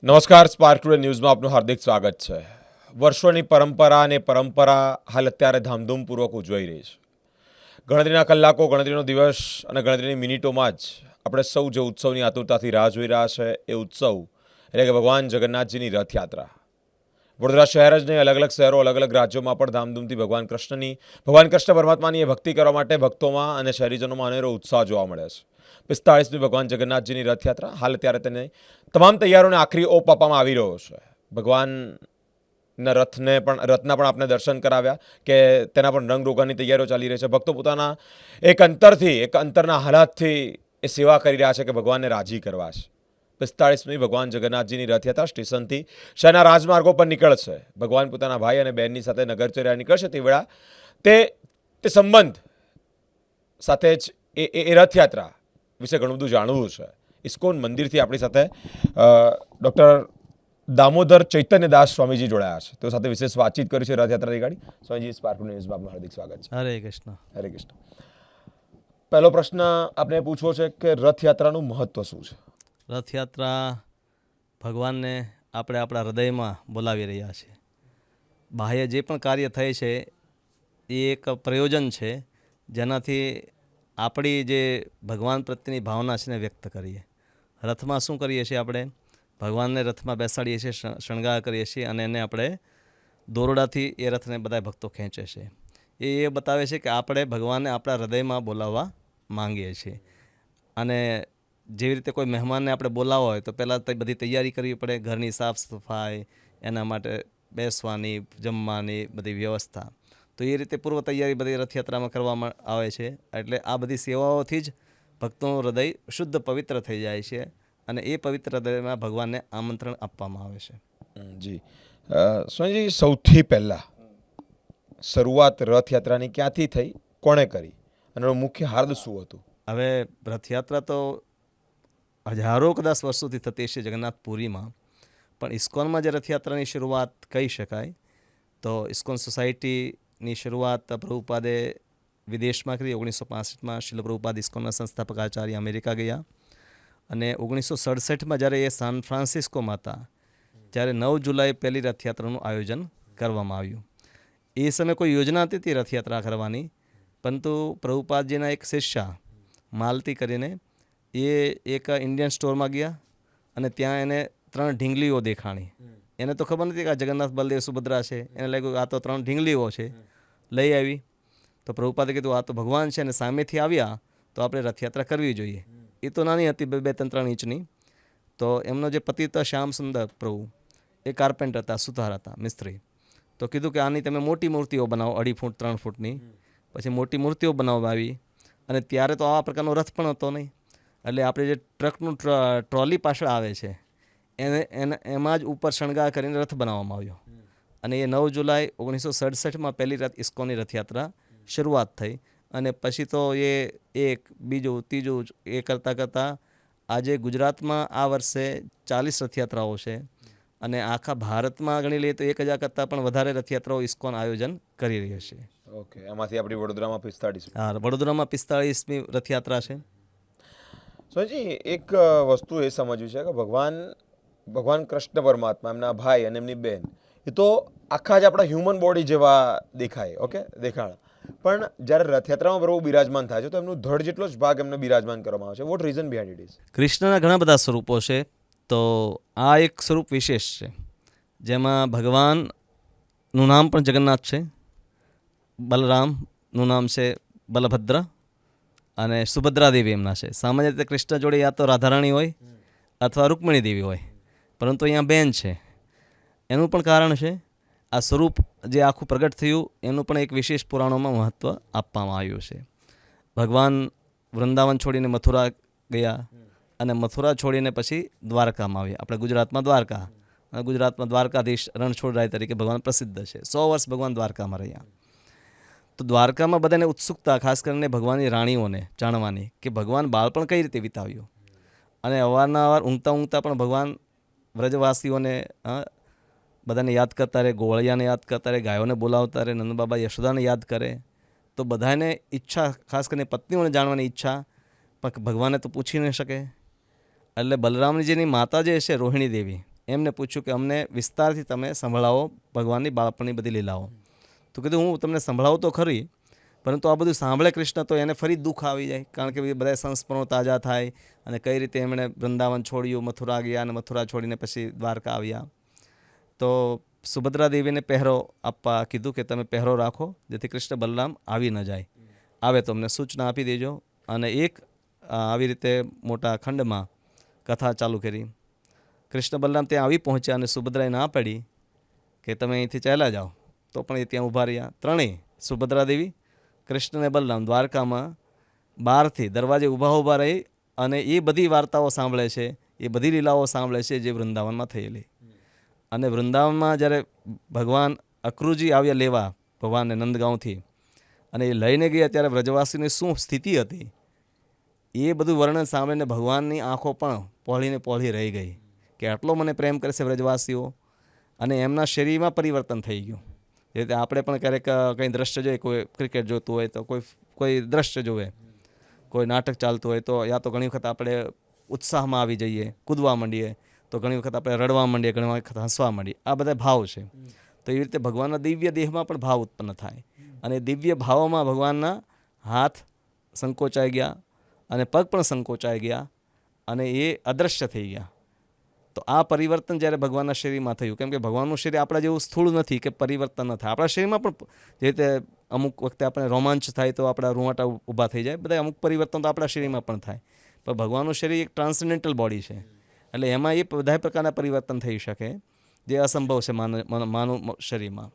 નમસ્કાર, spark today ન્યૂઝમાં આપનું હાર્દિક સ્વાગત છે. વર્ષોની પરંપરા હાલ અત્યારે ધામધૂમપૂર્વક ઉજવાઈ રહી છે. ગણતરીના કલાકો, ગણતરીનો દિવસ અને ગણતરીની મિનિટોમાં જ આપણે સૌ જે ઉત્સવની આતુરતાથી રાહ જોઈ રહ્યા છે એ ઉત્સવ એટલે કે ભગવાન જગન્નાથજીની રથયાત્રા. વડોદરા શહેર જ નહીં, અલગ અલગ શહેરો, અલગ અલગ રાજ્યોમાં પણ ધામધૂમથી ભગવાન કૃષ્ણ પરમાત્માની એ ભક્તિ કરવા માટે ભક્તોમાં અને શહેરીજનોમાં અનેરો ઉત્સાહ જોવા મળે છે. 45મી ભગવાન જગન્નાથજીની રથયાત્રા હાલ અત્યારે તેને તમામ તૈયારીઓને આખરી ઓપ આપવામાં આવી રહ્યો છે. ભગવાનના રથના પણ આપણે દર્શન કરાવ્યા કે તેના પણ રંગરોગાનની તૈયારીઓ ચાલી રહી છે. ભક્તો પોતાના એક અંતરના હાલાતથી એ સેવા કરી રહ્યા છે કે ભગવાનને રાજી કરવા છે. 45મી ભગવાન જગન્નાથજીની રથયાત્રા સ્ટેશનથી શહેરના રાજમાર્ગો પર નીકળશે. ભગવાન પોતાના ભાઈ અને બહેનની સાથે નગરચર્યા નીકળશે તે વેળા તે સંબંધ સાથે જ એ રથયાત્રા વિશે ઘણું બધું જાણવું છે. ઇસ્કોન મંદિરથી આપણી સાથે ડૉક્ટર દામોદર ચૈતન્યદાસ સ્વામીજી જોડાયા છે. તેઓ સાથે વિશેષ વાતચીત કરી છે રથયાત્રાની ગાડી. સ્વામીજી, સ્પાર્ક ન્યૂઝમાં આપનું હાર્દિક સ્વાગત છે. હરે કૃષ્ણ. હરે કૃષ્ણ. પહેલો પ્રશ્ન આપણે પૂછવો છે કે રથયાત્રાનું મહત્વ શું છે? રથયાત્રા ભગવાનને આપણે આપણા હૃદયમાં બોલાવી રહ્યા છીએ. બાહ્ય જે પણ કાર્ય થાય છે એ એક પ્રયોજન છે જેનાથી આપણી જે ભગવાન પ્રત્યેની ભાવના છે ને વ્યક્ત કરીએ. રથમાં શું કરીએ છીએ? આપણે ભગવાનને રથમાં બેસાડીએ છીએ, શણગાર કરીએ છીએ અને એને આપણે દોરડાથી એ રથને બધા ભક્તો ખેંચે છે. એ બતાવે છે કે આપણે ભગવાનને આપણા હૃદયમાં બોલાવવા માંગીએ છીએ. અને જેવી રીતે કોઈ મહેમાનને આપણે બોલાવવા હોય તો પહેલાં બધી તૈયારી કરવી પડે, ઘરની સાફ સફાઈ, એના માટે બેસવાની, જમવાની બધી વ્યવસ્થા. તો એ રીતે પૂર્વ તૈયારી બધી રથયાત્રામાં કરવામાં આવે છે. એટલે આ બધી સેવાઓથી જ ભક્તોનું હૃદય શુદ્ધ પવિત્ર થઈ જાય છે અને એ પવિત્ર હૃદયમાં ભગવાનને આમંત્રણ આપવામાં આવે છે. જી સ્વામીજી, સૌથી પહેલાં શરૂઆત રથયાત્રાની ક્યાંથી થઈ, કોણે કરી અને એનું મુખ્ય હાર્દ શું હતું? હવે રથયાત્રા તો હજારો કદાચ વર્ષોથી થતી છે જગન્નાથપુરીમાં, પણ ઇસ્કોનમાં જે રથયાત્રાની શરૂઆત કહી શકાય તો ઇસ્કોન સોસાયટીની શરૂઆત પ્રભુપાદે વિદેશમાં કરી. 1965માં શિલ પ્રભુપાદ ઇસ્કોનના સંસ્થાપક આચાર્ય અમેરિકા ગયા અને 1967માં જ્યારે એ સાન ફ્રાન્સિસ્કોમાં હતા ત્યારે 9 જુલાઈ પહેલી રથયાત્રાનું આયોજન કરવામાં આવ્યું. એ સમયે કોઈ યોજના હતી તે રથયાત્રા કરવાની, પરંતુ પ્રભુપાદજીના એક શિષ્ય માલતી કરીને એ એક ઇન્ડિયન સ્ટોરમાં ગયા અને ત્યાં એને 3 ઢીંગલીઓ દેખાણી. એને તો ખબર નથી કે આ જગન્નાથ, બલદેવ, સુભદ્રા છે. એને લાગ્યું આ તો 3 ઢીંગલીઓ છે. લઈ આવી તો પ્રભુપાદે કીધું આ તો ભગવાન છે અને સામેથી આવ્યા તો આપણે રથયાત્રા કરવી જોઈએ. એ તો નાની હતી, 2-3 ઇંચની. તો એમનો જે પતિ હતા શ્યામ સુંદર પ્રભુ, એ કાર્પેન્ટર હતા, સુથાર હતા, મિસ્ત્રી. તો કીધું કે આની તમે મોટી મૂર્તિઓ બનાવો, 2.5 ફૂટ 3 ફૂટની. પછી મોટી મૂર્તિઓ બનાવવા આવી અને ત્યારે તો આવા પ્રકારનો રથ પણ હતો નહીં. એટલે આપણે જે ટ્રકનું ટ્રોલી પાછળ આવે છે એમાં જ ઉપર શણગાર કરીને રથ બનાવવામાં આવ્યો. અને એ 9 જુલાઈ 1967માં પહેલી ઇસ્કોનની રથયાત્રા શરૂઆત થઈ. અને પછી તો એ એક, બીજું, ત્રીજું એ કરતાં આજે ગુજરાતમાં આ વર્ષે 40 રથયાત્રાઓ છે અને આખા ભારતમાં ગણી લઈએ તો 1000 કરતાં પણ વધારે રથયાત્રાઓ ઇસ્કોન આયોજન કરી રહી છે. ઓકે, એમાંથી આપણી વડોદરામાં 45. હા, વડોદરામાં 45મી રથયાત્રા છે. સ્વામીજી, એક વસ્તુ એ સમજવી છે કે ભગવાન કૃષ્ણ પરમાત્મા, એમના ભાઈ અને એમની બહેન, એ તો આખા જ આપણા હ્યુમન બોડી જેવા દેખાય. ઓકે, દેખાણ. પણ જ્યારે રથયાત્રામાં પ્રભુ બિરાજમાન થાય છે તો એમનું ધડ જેટલો જ ભાગ એમને બિરાજમાન કરવામાં આવે છે. What reason behind it is? કૃષ્ણના ઘણા બધા સ્વરૂપો છે, તો આ એક સ્વરૂપ વિશેષ છે જેમાં ભગવાનનું નામ પણ જગન્નાથ છે, બલરામનું નામ છે બલભદ્ર અને સુભદ્રા દેવી એમના છે. સામાન્ય રીતે કૃષ્ણ જોડે યા તો રાધારાણી હોય અથવા રૂકમણી દેવી હોય, પરંતુ અહીંયા બેન છે. એનું પણ કારણ છે આ સ્વરૂપ જે આખું પ્રગટ થયું એનું પણ એક વિશેષ પુરાણોમાં મહત્ત્વ આપવામાં આવ્યું છે. ભગવાન વૃંદાવન છોડીને મથુરા ગયા અને મથુરા છોડીને પછી દ્વારકામાં આવ્યા. આપણે ગુજરાતમાં દ્વારકા, અને ગુજરાતમાં દ્વારકાધીશ રણછોડરાય તરીકે ભગવાન પ્રસિદ્ધ છે. 100 વર્ષ ભગવાન દ્વારકામાં રહ્યા. તો દ્વારકામાં બધાને ઉત્સુકતા, ખાસ કરીને ભગવાનની રાણીઓને જાણવાની કે ભગવાન બાળપણ કઈ રીતે વિતાવ્યું. અને અવારનવાર ઊંઘતા પણ ભગવાન વ્રજવાસીઓને બધાને યાદ કરતા રહે, ગોવળિયાને યાદ કરતા રહે, ગાયોને બોલાવતા રહે, નંદબાબા યશોદાને યાદ કરે. તો બધાને ઈચ્છા, ખાસ કરીને પત્નીઓને જાણવાની ઈચ્છા, પણ ભગવાને તો પૂછી ન શકે. એટલે બલરામજીની માતા જે છે રોહિણી દેવી, એમને પૂછ્યું કે અમને વિસ્તારથી તમે સંભળાવો ભગવાનની બાળપણની બધી લીલાઓ. તો કીધું હું તમને સંભળાવું તો ખરી, પરંતુ આ બધું સાંભળે કૃષ્ણ તો એને ફરી દુઃખ આવી જાય, કારણ કે બધા સંસ્મરણો તાજા થાય અને કઈ રીતે એમણે વૃંદાવન છોડ્યું, મથુરા ગયા અને મથુરા છોડીને પછી દ્વારકા આવ્યા. તો સુભદ્રા દેવીને પહેરો આપવા કીધું કે તમે પહેરો રાખો જેથી કૃષ્ણ બલરામ આવી ન જાય, આવે તો અમને સૂચના આપી દેજો. અને આવી રીતે મોટા ખંડમાં કથા ચાલુ કરી. કૃષ્ણ બલરામ ત્યાં આવી પહોંચ્યા અને સુભદ્રાએ ના પડી કે તમે અહીંથી ચાલ્યા જાઓ, તો પણ એ ત્યાં ઊભા રહ્યા. ત્રણેય સુભદ્રા દેવી, કૃષ્ણ અને બલરામ દ્વારકામાં બહારથી દરવાજે ઊભા રહી અને એ બધી વાર્તાઓ સાંભળે છે, એ બધી લીલાઓ સાંભળે છે જે વૃંદાવનમાં થયેલી. અને વૃંદાવનમાં જ્યારે ભગવાન અક્રુજી આવ્યા લેવા ભગવાનને નંદગાંવથી, અને એ લઈને ગયા ત્યારે વ્રજવાસીની શું સ્થિતિ હતી એ બધું વર્ણન સાંભળીને ભગવાનની આંખો પણ પહોળીને પહોળી રહી ગઈ કે આટલો મને પ્રેમ કરે છે વ્રજવાસીઓ. અને એમના શરીરમાં પરિવર્તન થઈ ગયું. એ રીતે આપણે પણ ક્યારેક કંઈ દ્રશ્ય જોઈએ, કોઈ ક્રિકેટ જોતું હોય તો કોઈ દ્રશ્ય જોવે, કોઈ નાટક ચાલતું હોય તો યા તો ઘણી વખત આપણે ઉત્સાહમાં આવી જઈએ, કૂદવા માંડીએ, તો ઘણી વખત આપણે રડવા માંડીએ, ઘણી વખત હસવા માંડીએ. આ બધા ભાવ છે. તો એવી રીતે ભગવાનના દિવ્ય દેહમાં પણ ભાવ ઉત્પન્ન થાય, અને દિવ્ય ભાવોમાં ભગવાનના હાથ સંકોચાઈ ગયા અને પગ પણ સંકોચાઈ ગયા અને એ અદૃશ્ય થઈ ગયા. તો આ પરિવર્તન જ્યારે ભગવાનના શરીરમાં થયું, કેમ કે ભગવાનનું શરીર આપણા જેવું સ્થૂળ નથી કે પરિવર્તન ન થાય. આપણા શરીરમાં પણ જે રીતે અમુક વખતે આપણે રોમાંચ થાય તો આપણા રૂંવાટા ઊભા થઈ જાય, બધા અમુક પરિવર્તન તો આપણા શરીરમાં પણ થાય. પણ ભગવાનનું શરીર એક ટ્રાન્સેન્ડેન્ટલ બોડી છે, એટલે એમાં એ બધા પ્રકારના પરિવર્તન થઈ શકે જે અસંભવ છે માનવ શરીરમાં.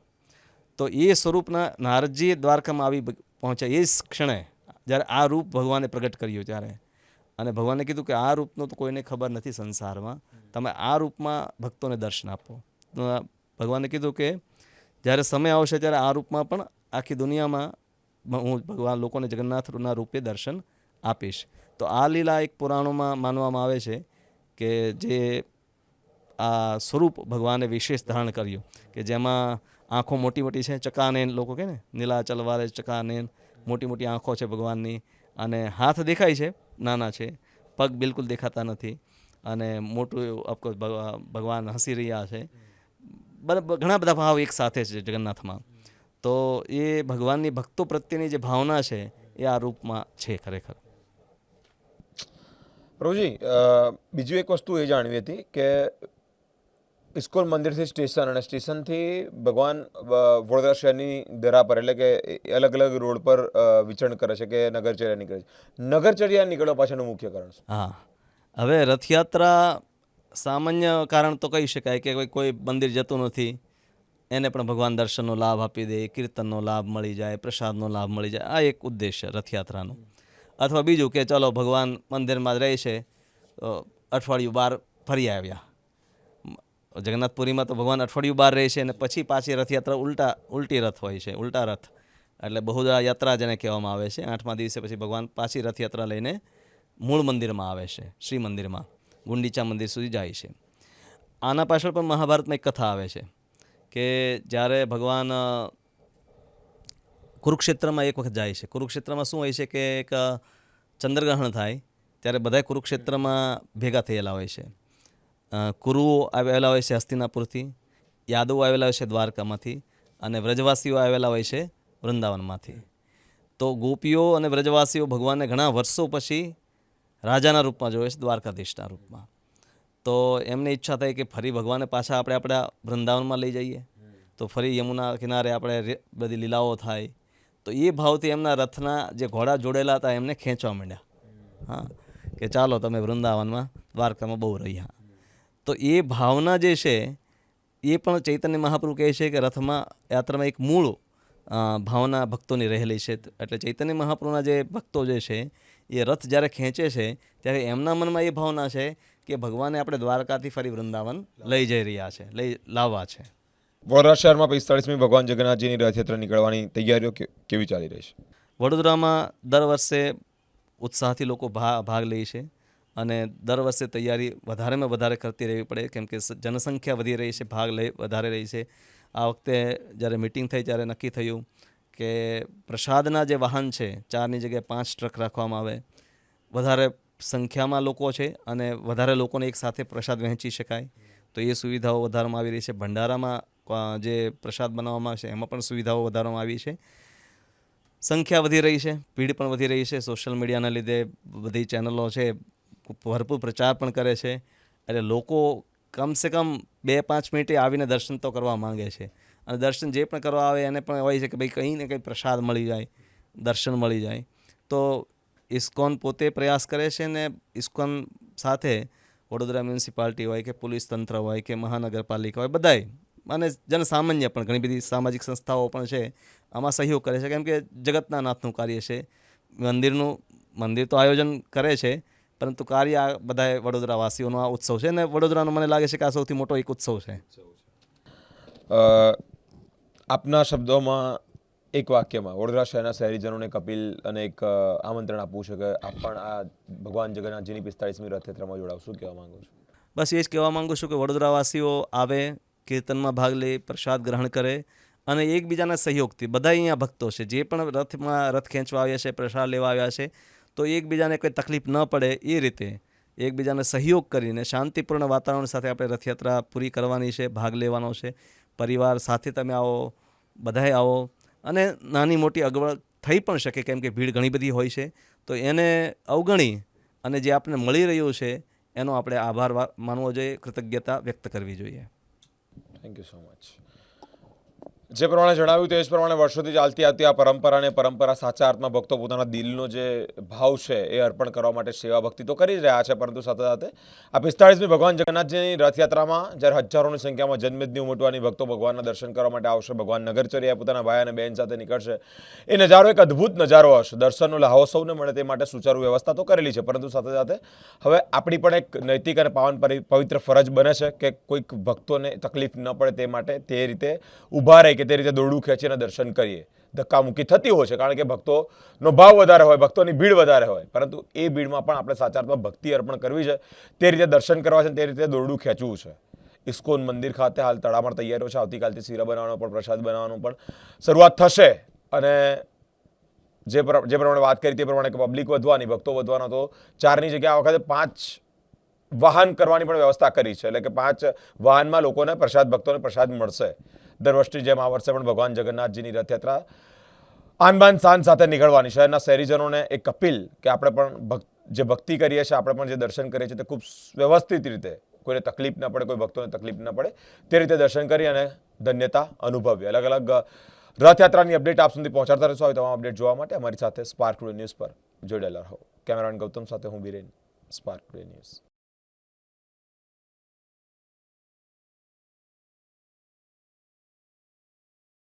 તો એ સ્વરૂપના નારદજી દ્વારકામાં આવી પહોંચ્યા એ જ ક્ષણે જ્યારે આ રૂપ ભગવાને પ્રગટ કર્યું ત્યારે, અને ભગવાને કીધું કે આ રૂપનું તો કોઈને ખબર નથી સંસારમાં, તમે આ રૂપમાં ભક્તોને દર્શન આપો. તો ભગવાને કીધું કે જ્યારે સમય આવશે ત્યારે આ રૂપમાં પણ આખી દુનિયામાં હું ભગવાન લોકોને જગન્નાથના રૂપે દર્શન આપીશ. તો આ લીલા એક પુરાણોમાં માનવામાં આવે છે કે જે આ સ્વરૂપ ભગવાને વિશેષ ધારણ કર્યું કે જેમાં આંખો મોટી મોટી છે, ચકાનેન લોકો કહે ને, નીલાચલ વારે ચકાનેન, મોટી મોટી આંખો છે ભગવાનની, અને હાથ દેખાય છે નાના છે, પગ બિલકુલ દેખાતા નથી, અને મોટું ઓફકોર્સ ભગવાન હસી રહ્યા છે. ઘણા બધા ભાવ એક સાથે છે જગન્નાથમાં. તો એ ભગવાનની ભક્તો પ્રત્યેની જે ભાવના છે એ આ રૂપમાં છે ખરેખર. પ્રભુજી, બીજું એક વસ્તુ એ જાણવી હતી કે ઇસ્કોન મંદિરથી સ્ટેશન અને સ્ટેશનથી ભગવાન વડોદરા શહેરની ધરા પર, એટલે કે અલગ અલગ રોડ પર વિચરણ કરે છે કે નગરચર્યા નીકળે છે. નગરચર્યા નીકળવા પાછળનું મુખ્ય કારણ છે? હા, હવે રથયાત્રા સામાન્ય કારણ તો કહી શકાય કે કોઈ મંદિર જતું નથી એને પણ ભગવાન દર્શનનો લાભ આપી દે, કીર્તનનો લાભ મળી જાય, પ્રસાદનો લાભ મળી જાય, આ એક ઉદ્દેશ્ય રથયાત્રાનો. અથવા બીજું કે ચલો ભગવાન મંદિરમાં જ રહે છે તો અઠવાડિયું બહાર ફરી આવ્યા. જગન્નાથપુરીમાં તો ભગવાન અઠવાડિયું બહાર રહે છે અને પછી પાછી રથયાત્રા ઉલટી રથ હોય છે, ઉલટા રથ, એટલે બહુધા યાત્રા જેને કહેવામાં આવે છે. 8મા દિવસે પછી ભગવાન પાછી રથયાત્રા લઈને મૂળ મંદિરમાં આવે છે, શ્રી મંદિરમાં, ગુંડીચા મંદિર સુધી જાય છે. આના પાછળ પણ મહાભારતમાં એક કથા આવે છે કે જ્યારે ભગવાન કુરુક્ષેત્રમાં એક વખત જાય છે. કુરુક્ષેત્રમાં શું હોય છે કે એક ચંદ્રગ્રહણ થાય ત્યારે બધા કુરુક્ષેત્રમાં ભેગા થયેલા હોય છે. કુરુઓ આવેલા હોય છે હસ્તિનાપુરથી, યાદવો આવેલા હોય છે દ્વારકામાંથી, અને વ્રજવાસીઓ આવેલા હોય છે વૃંદાવનમાંથી. તો ગોપીઓ અને વ્રજવાસીઓ ભગવાનને ઘણા વર્ષો પછી રાજાના રૂપમાં જોવે છે, દ્વારકાધીશના રૂપમાં. તો એમને ઈચ્છા થઈ કે ફરી ભગવાનને પાછા આપણે આપણા વૃંદાવનમાં લઈ જઈએ, તો ફરી યમુના કિનારે આપણે બધી લીલાઓ થાય. તો એ ભાવથી એમના રથના જે ઘોડા જોડેલા હતા એમને ખેંચવા માંડ્યા. હા, કે ચાલો તમે વૃંદાવનમાં, દ્વારકામાં બહુ રહ્યા. તો એ ભાવના જે છે એ પણ ચૈતન્ય મહાપ્રભુ કહે છે કે રથમાં યાત્રામાં એક મૂળ ભાવના ભક્તોની રહેલી છે. એટલે ચૈતન્ય મહાપ્રભુના જે ભક્તો જે છે એ રથ જ્યારે ખેંચે છે ત્યારે એમના મનમાં એ ભાવના છે કે ભગવાને આપણે દ્વારકાથી ફરી વૃંદાવન લઈ જઈ રહ્યા છે, લાવવા છે. વડોદરા શહેરમાં 45મી ભગવાન જગન્નાથજીની રથયાત્રા નીકળવાની તૈયારીઓ કેવી ચાલી રહી છે? વડોદરામાં દર વર્ષે ઉત્સાહથી લોકો ભાગ લે છે અને દર વર્ષે તૈયારી વધારેમાં વધારે કરતી રહેવી પડે, કેમ કે જનસંખ્યા વધી રહી છે, વધારે રહી છે. આ વખતે જ્યારે મિટિંગ થઈ ત્યારે નક્કી થયું કે પ્રસાદના જે વાહન છે 4ની જગ્યાએ 5 ટ્રક રાખવામાં આવે. વધારે સંખ્યામાં લોકો છે અને વધારે લોકોને એક સાથે પ્રસાદ વહેંચી શકાય, તો એ સુવિધાઓ વધારવામાં આવી રહી છે. ભંડારામાં જે પ્રસાદ બનાવવામાં આવે છે એમાં પણ સુવિધાઓ વધારવામાં આવી છે. સંખ્યા વધી રહી છે, ભીડ પણ વધી રહી છે. સોશિયલ મીડિયાના લીધે બધી ચેનલો છે ભરપૂર પ્રચાર પણ કરે છે, એટલે લોકો કમસે કમ 2-5 મિનિટે આવીને દર્શન તો કરવા માંગે છે. અને દર્શન જે પણ કરવા આવે એને પણ હોય છે કે ભાઈ કંઈ ને કંઈ પ્રસાદ મળી જાય, દર્શન મળી જાય. તો ઇસ્કોન પોતે પ્રયાસ કરે છે ને ઇસ્કોન સાથે વડોદરા મ્યુનિસિપાલિટી હોય કે પોલીસ તંત્ર હોય કે મહાનગરપાલિકા હોય, બધાય અને જનસામાન્ય પણ ઘણી બધી સામાજિક સંસ્થાઓ પણ છે આમાં સહયોગ કરે છે. કેમ કે જગતના નાથનું કાર્ય છે. મંદિર તો આયોજન કરે છે, પરંતુ કાર્ય આ બધા વડોદરાવાસીઓનો આ ઉત્સવ છે, અને વડોદરાનો મને લાગે છે કે આ સૌથી મોટો એક ઉત્સવ છે. આપના શબ્દોમાં એક વાક્યમાં વડોદરા શહેરના શહેરીજનોને એક અપીલ અને એક આમંત્રણ આપવું છે કે આપ પણ આ ભગવાન જગન્નાથજીની 45મી રથયાત્રામાં જોડાવ, શું કહેવા માંગો છો? બસ એ જ કહેવા માંગુ છું કે વડોદરાવાસીઓ આવે, કીર્તનમાં ભાગ લે, પ્રસાદ ગ્રહણ કરે અને એકબીજાના સહયોગથી બધા અહીંયા ભક્તો છે જે પણ રથ ખેંચવા આવ્યા છે, પ્રસાદ લેવા આવ્યા છે, તો એકબીજાને કોઈ તકલીફ ન પડે એ રીતે એકબીજાને સહયોગ કરીને શાંતિપૂર્ણ વાતાવરણ સાથે આપણે રથયાત્રા પૂરી કરવાની છે, ભાગ લેવાનો છે. પરિવાર સાથે તમે આવો, બધાએ આવો, અને નાની મોટી અગવડ થઈ પણ શકે કેમ કે ભીડ ઘણી બધી હોય છે, તો એને અવગણી અને જે આપણને મળી રહ્યું છે એનો આપણે આભાર માનવો જોઈએ, કૃતજ્ઞતા વ્યક્ત કરવી જોઈએ. Thank you so much. જે પ્રમાણે જણાવ્યું તે જ પ્રમાણે વર્ષોથી ચાલતી આવતી આ પરંપરા સાચા અર્થમાં ભક્તો પોતાના દિલનો જે ભાવ છે એ અર્પણ કરવા માટે સેવા ભક્તિ તો કરી જ રહ્યા છે, પરંતુ સાથે સાથે આ 45મી ભગવાન જગન્નાથજીની રથયાત્રામાં જ્યારે હજારોની સંખ્યામાં જન્મેદની ઉમટવાની ભક્તો ભગવાનના દર્શન કરવા માટે આવશે, ભગવાન નગરચર્યા પોતાના ભાઈ અને બહેન સાથે નીકળશે, એ નજારો એક અદ્ભુત નજારો હશે. દર્શનનો લહાવો સૌને મળે તે માટે સુચારુ વ્યવસ્થા તો કરેલી છે, પરંતુ સાથે સાથે હવે આપણી પણ એક નૈતિક અને પાવન પવિત્ર ફરજ બને છે કે કોઈક ભક્તોને તકલીફ ન પડે તે માટે તે રીતે ઊભા રહી કે તે રીતે દોરડું ખેંચીને દર્શન કરીએ. ધક્કામુક્કી થતી હોય છે કારણ કે ભક્તોનો ભાવ વધારે હોય, ભક્તોની ભીડ વધારે હોય, પરંતુ એ ભીડમાં પણ આપણે સાચા અર્થમાં ભક્તિ અર્પણ કરવી છે, તે રીતે દર્શન કરવા છે, તે રીતે દોરડું ખેંચવું છે. ઇસ્કોન મંદિર ખાતે હાલ તડામાર તૈયારીઓ છે. આવતીકાલથી શીરા બનાવવાનો પણ, પ્રસાદ બનાવવાનો પણ શરૂઆત થશે. અને જે પ્રમાણે વાત કરી તે પ્રમાણે પબ્લિક વધવાની, ભક્તો વધવાના, તો 4ની જગ્યાએ આ વખતે 5 વાહન કરવાની પણ વ્યવસ્થા કરી છે, એટલે કે 5 વાહનમાં લોકોને ભક્તોને પ્રસાદ મળશે. દર વર્ષની જેમ આ વર્ષે પણ ભગવાન જગન્નાથજીની રથયાત્રા આન બાન શાન સાથે નીકળવાની. શહેરના શહેરીજનોને એક અપીલ કે આપણે પણ જે ભક્તિ કરીએ છીએ, આપણે પણ જે દર્શન કરીએ છીએ તે ખૂબ વ્યવસ્થિત રીતે, કોઈને તકલીફ ન પડે, કોઈ ભક્તોને તકલીફ ન પડે તે રીતે દર્શન કરી અને ધન્યતા અનુભવીએ. અલગ અલગ રથયાત્રાની અપડેટ આપ સુધી પહોંચાડતા રહેશો. તમામ અપડેટ જોવા માટે અમારી સાથે સ્પાર્ક ટુડે ન્યૂઝ પર જોડાયેલા રહો. કેમેરામેન ગૌતમ સાથે હું બીરેન, સ્પાર્ક ટુડે ન્યૂઝ.